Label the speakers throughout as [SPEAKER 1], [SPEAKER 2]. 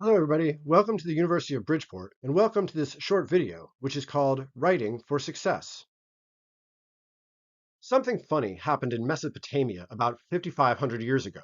[SPEAKER 1] Hello, everybody. Welcome to the University of Bridgeport, and welcome to this short video, which is called Writing for Success. Something funny happened in Mesopotamia about 5,500 years ago.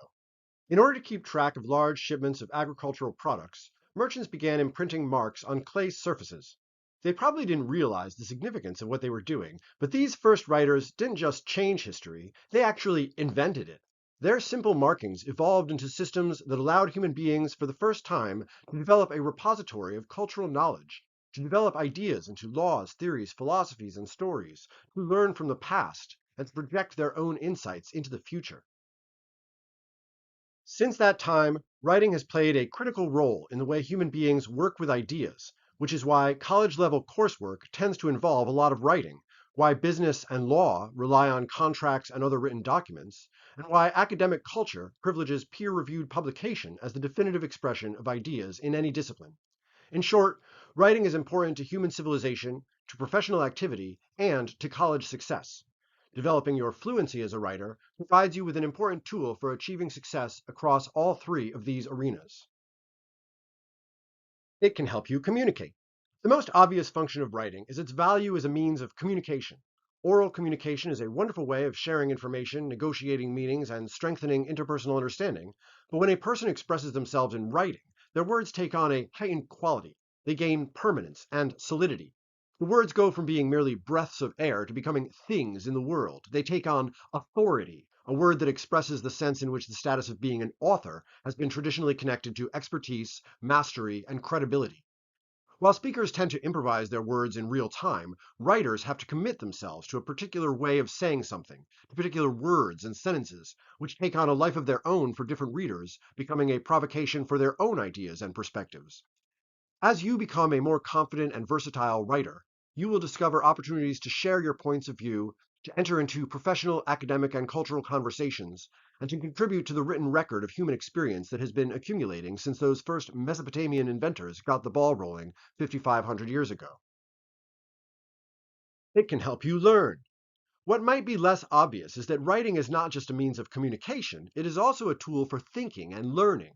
[SPEAKER 1] In order to keep track of large shipments of agricultural products, merchants began imprinting marks on clay surfaces. They probably didn't realize the significance of what they were doing, but these first writers didn't just change history, they actually invented it. Their simple markings evolved into systems that allowed human beings for the first time to develop a repository of cultural knowledge, to develop ideas into laws, theories, philosophies, and stories, to learn from the past, and to project their own insights into the future. Since that time, writing has played a critical role in the way human beings work with ideas, which is why college-level coursework tends to involve a lot of writing, why business and law rely on contracts and other written documents, and why academic culture privileges peer-reviewed publication as the definitive expression of ideas in any discipline. In short, writing is important to human civilization, to professional activity, and to college success. Developing your fluency as a writer provides you with an important tool for achieving success across all three of these arenas. It can help you communicate. The most obvious function of writing is its value as a means of communication. Oral communication is a wonderful way of sharing information, negotiating meanings, and strengthening interpersonal understanding. But when a person expresses themselves in writing, their words take on a heightened quality. They gain permanence and solidity. The words go from being merely breaths of air to becoming things in the world. They take on authority, a word that expresses the sense in which the status of being an author has been traditionally connected to expertise, mastery, and credibility. While speakers tend to improvise their words in real time, writers have to commit themselves to a particular way of saying something, to particular words and sentences, which take on a life of their own for different readers, becoming a provocation for their own ideas and perspectives. As you become a more confident and versatile writer, you will discover opportunities to share your points of view, to enter into professional, academic, and cultural conversations, and to contribute to the written record of human experience that has been accumulating since those first Mesopotamian inventors got the ball rolling 5,500 years ago. It can help you learn. What might be less obvious is that writing is not just a means of communication, it is also a tool for thinking and learning.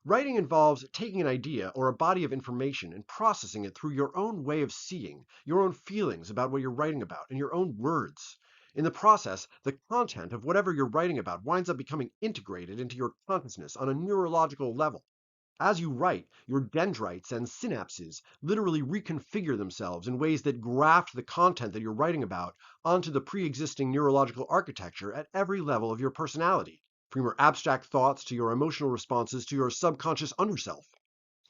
[SPEAKER 1] Writing involves taking an idea or a body of information and processing it through your own way of seeing, your own feelings about what you're writing about, and your own words. In the process, the content of whatever you're writing about winds up becoming integrated into your consciousness on a neurological level. As you write, your dendrites and synapses literally reconfigure themselves in ways that graft the content that you're writing about onto the pre-existing neurological architecture at every level of your personality, from your abstract thoughts to your emotional responses to your subconscious underself.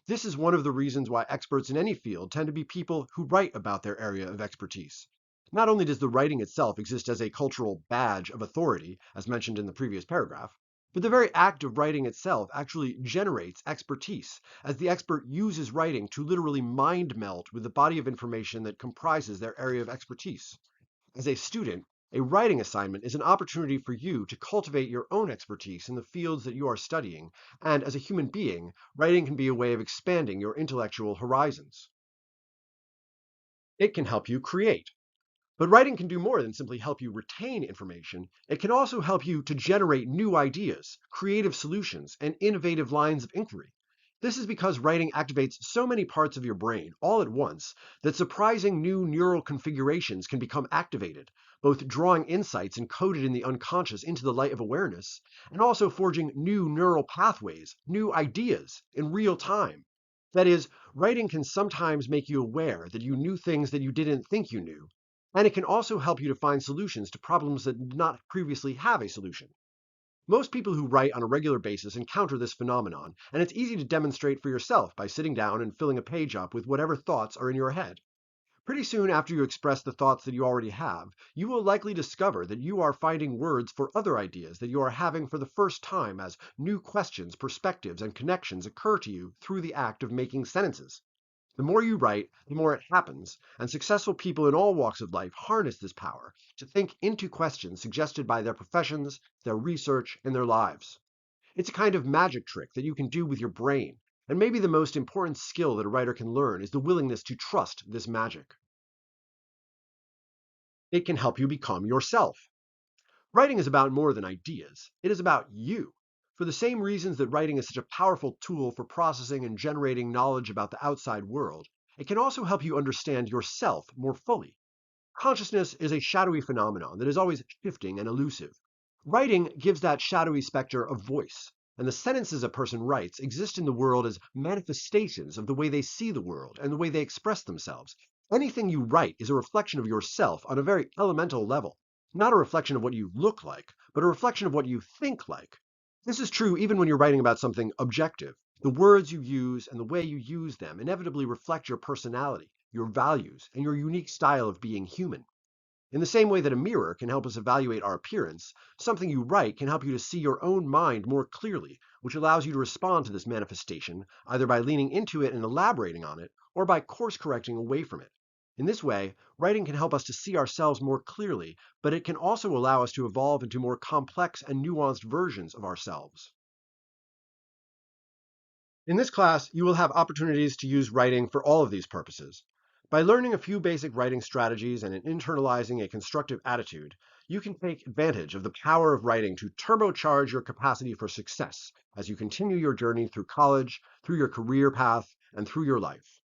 [SPEAKER 1] This is one of the reasons why experts in any field tend to be people who write about their area of expertise. Not only does the writing itself exist as a cultural badge of authority, as mentioned in the previous paragraph, but the very act of writing itself actually generates expertise, as the expert uses writing to literally mind melt with the body of information that comprises their area of expertise. As a student, a writing assignment is an opportunity for you to cultivate your own expertise in the fields that you are studying, and as a human being, writing can be a way of expanding your intellectual horizons. It can help you create. But writing can do more than simply help you retain information. It can also help you to generate new ideas, creative solutions, and innovative lines of inquiry. This is because writing activates so many parts of your brain all at once that surprising new neural configurations can become activated, both drawing insights encoded in the unconscious into the light of awareness, and also forging new neural pathways, new ideas in real time. That is, writing can sometimes make you aware that you knew things that you didn't think you knew, and it can also help you to find solutions to problems that did not previously have a solution. Most people who write on a regular basis encounter this phenomenon, and it's easy to demonstrate for yourself by sitting down and filling a page up with whatever thoughts are in your head. Pretty soon after you express the thoughts that you already have, you will likely discover that you are finding words for other ideas that you are having for the first time as new questions, perspectives, and connections occur to you through the act of making sentences. The more you write, the more it happens, and successful people in all walks of life harness this power to think into questions suggested by their professions, their research, and their lives. It's a kind of magic trick that you can do with your brain, and maybe the most important skill that a writer can learn is the willingness to trust this magic. It can help you become yourself. Writing is about more than ideas. It is about you. For For the same reasons that writing is such a powerful tool for processing and generating knowledge about the outside world, it can also help you understand yourself more fully. Consciousness is a shadowy phenomenon that is always shifting and elusive. Writing gives that shadowy specter a voice, and the sentences a person writes exist in the world as manifestations of the way they see the world and the way they express themselves. Anything you write is a reflection of yourself on a very elemental level, not a reflection of what you look like, but a reflection of what you think like. This is true even when you're writing about something objective. The words you use and the way you use them inevitably reflect your personality, your values, and your unique style of being human. In the same way that a mirror can help us evaluate our appearance, something you write can help you to see your own mind more clearly, which allows you to respond to this manifestation either by leaning into it and elaborating on it, or by course correcting away from it. In this way, writing can help us to see ourselves more clearly, but it can also allow us to evolve into more complex and nuanced versions of ourselves. In this class, you will have opportunities to use writing for all of these purposes. By learning a few basic writing strategies and in internalizing a constructive attitude, you can take advantage of the power of writing to turbocharge your capacity for success as you continue your journey through college, through your career path, and through your life.